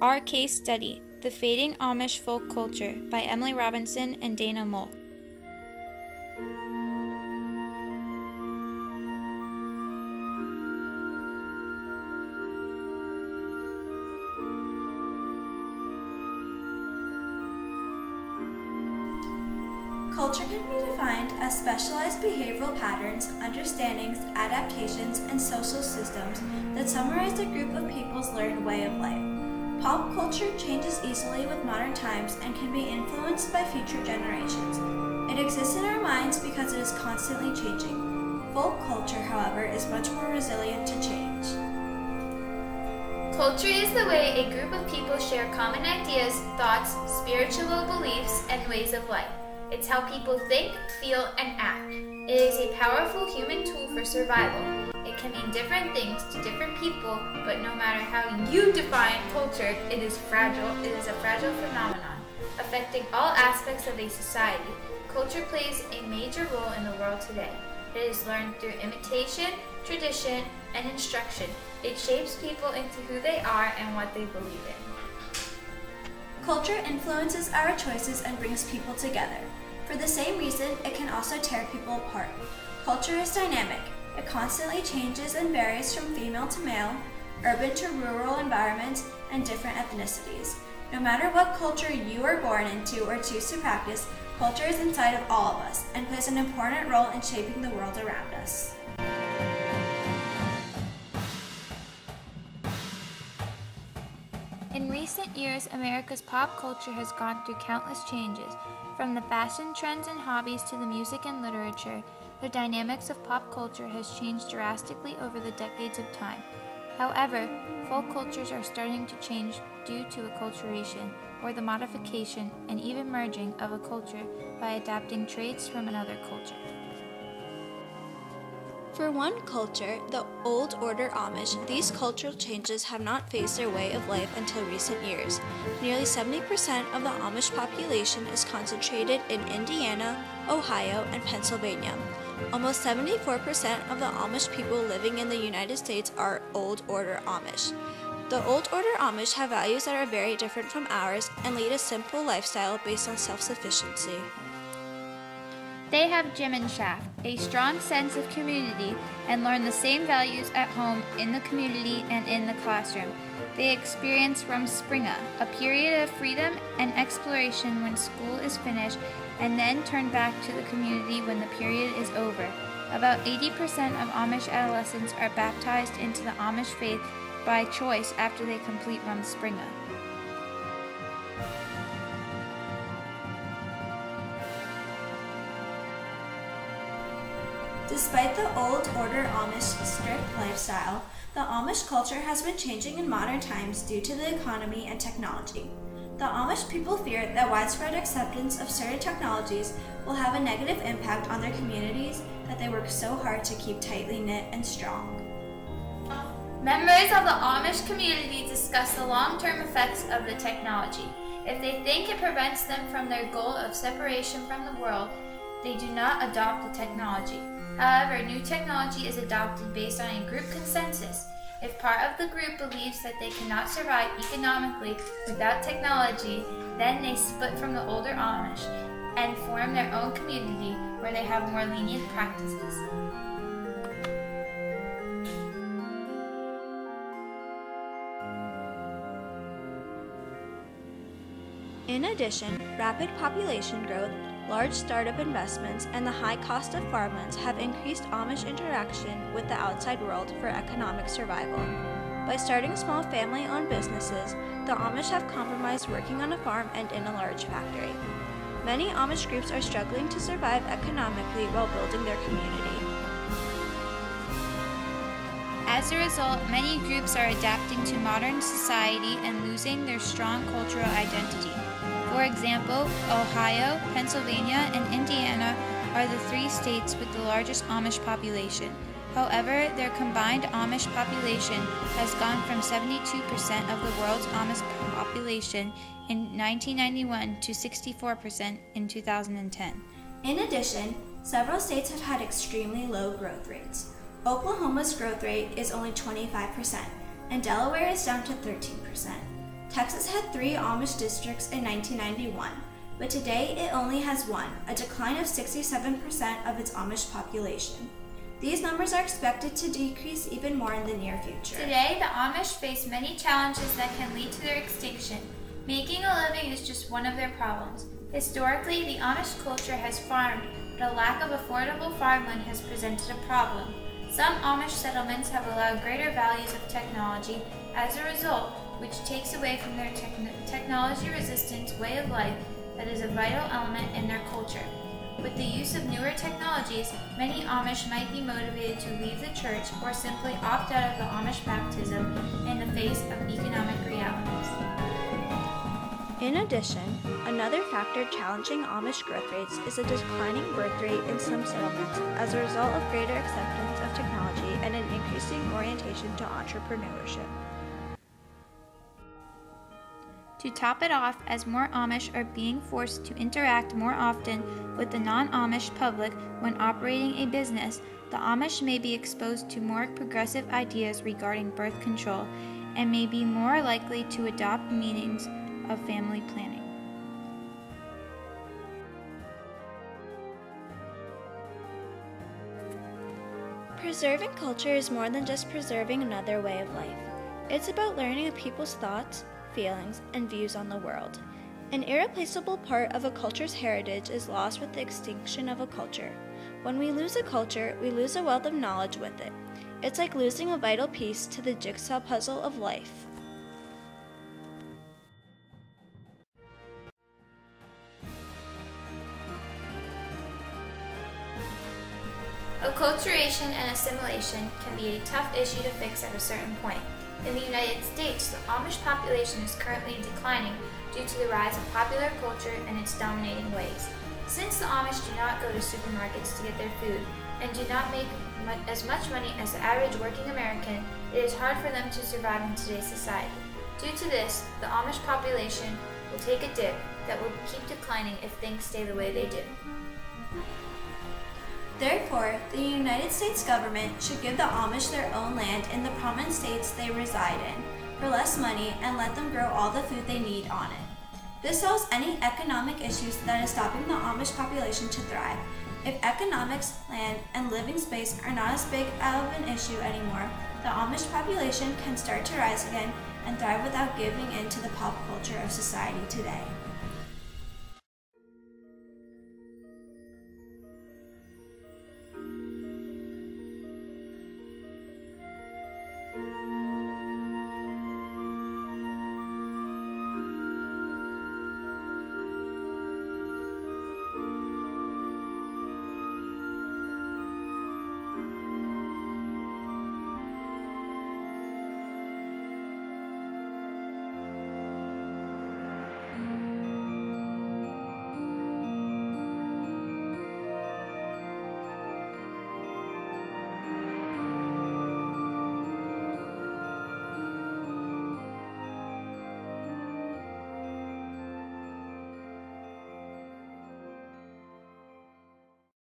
Our Case Study, The Fading Amish Folk Culture by Emily Robinson and Dana Moll. Culture can be defined as specialized behavioral patterns, understandings, adaptations, and social systems that summarize a group of people's learned way of life. Pop culture changes easily with modern times and can be influenced by future generations. It exists in our minds because it is constantly changing. Folk culture, however, is much more resilient to change. Culture is the way a group of people share common ideas, thoughts, spiritual beliefs, and ways of life. It's how people think, feel, and act. It is a powerful human tool for survival. It can mean different things to different people, but no matter how you define culture, it is fragile. It is a fragile phenomenon, affecting all aspects of a society. Culture plays a major role in the world today. It is learned through imitation, tradition, and instruction. It shapes people into who they are and what they believe in. Culture influences our choices and brings people together. For the same reason, it can also tear people apart. Culture is dynamic. It constantly changes and varies from female to male, urban to rural environments, and different ethnicities. No matter what culture you are born into or choose to practice, culture is inside of all of us and plays an important role in shaping the world around us. In recent years, America's pop culture has gone through countless changes. From the fashion trends and hobbies to the music and literature, the dynamics of pop culture has changed drastically over the decades of time. However, folk cultures are starting to change due to acculturation, or the modification and even merging of a culture by adapting traits from another culture. For one culture, the Old Order Amish, these cultural changes have not phased their way of life until recent years. Nearly 70% of the Amish population is concentrated in Indiana, Ohio, and Pennsylvania. Almost 74% of the Amish people living in the United States are Old Order Amish. The Old Order Amish have values that are very different from ours and lead a simple lifestyle based on self-sufficiency. They have Jim and Shaft, a strong sense of community, and learn the same values at home, in the community, and in the classroom. They experience Rumspringa, a period of freedom and exploration when school is finished, and then turn back to the community when the period is over. About 80% of Amish adolescents are baptized into the Amish faith by choice after they complete Rumspringa. Despite the Old Order Amish strict lifestyle, the Amish culture has been changing in modern times due to the economy and technology. The Amish people fear that widespread acceptance of certain technologies will have a negative impact on their communities that they work so hard to keep tightly knit and strong. Members of the Amish community discuss the long-term effects of the technology. If they think it prevents them from their goal of separation from the world, they do not adopt the technology. However, new technology is adopted based on a group consensus. If part of the group believes that they cannot survive economically without technology, then they split from the older Amish and form their own community where they have more lenient practices. In addition, rapid population growth, large startup investments, and the high cost of farmlands have increased Amish interaction with the outside world for economic survival. By starting small family-owned businesses, the Amish have compromised working on a farm and in a large factory. Many Amish groups are struggling to survive economically while building their community. As a result, many groups are adapting to modern society and losing their strong cultural identity. For example, Ohio, Pennsylvania, and Indiana are the three states with the largest Amish population. However, their combined Amish population has gone from 72% of the world's Amish population in 1991 to 64% in 2010. In addition, several states have had extremely low growth rates. Oklahoma's growth rate is only 25%, and Delaware is down to 13%. Texas had 3 Amish districts in 1991, but today it only has 1, a decline of 67% of its Amish population. These numbers are expected to decrease even more in the near future. Today, the Amish face many challenges that can lead to their extinction. Making a living is just one of their problems. Historically, the Amish culture has farmed, but a lack of affordable farmland has presented a problem. Some Amish settlements have allowed greater values of technology as a result, which takes away from their technology-resistant way of life that is a vital element in their culture. With the use of newer technologies, many Amish might be motivated to leave the church or simply opt out of the Amish baptism in the face of economic realities. In addition, another factor challenging Amish growth rates is a declining birth rate in some settlements as a result of greater acceptance of technology and an increasing orientation to entrepreneurship. To top it off, as more Amish are being forced to interact more often with the non-Amish public when operating a business, the Amish may be exposed to more progressive ideas regarding birth control and may be more likely to adopt meanings of family planning. Preserving culture is more than just preserving another way of life. It's about learning of people's thoughts, feelings, and views on the world. An irreplaceable part of a culture's heritage is lost with the extinction of a culture. When we lose a culture, we lose a wealth of knowledge with it. It's like losing a vital piece to the jigsaw puzzle of life. Acculturation and assimilation can be a tough issue to fix at a certain point. In the United States, the Amish population is currently declining due to the rise of popular culture and its dominating ways. Since the Amish do not go to supermarkets to get their food and do not make as much money as the average working American, it is hard for them to survive in today's society. Due to this, the Amish population will take a dip that will keep declining if things stay the way they do. Therefore, the United States government should give the Amish their own land in the prominent states they reside in for less money and let them grow all the food they need on it. This solves any economic issues that is stopping the Amish population to thrive. If economics, land, and living space are not as big of an issue anymore, the Amish population can start to rise again and thrive without giving in to the pop culture of society today.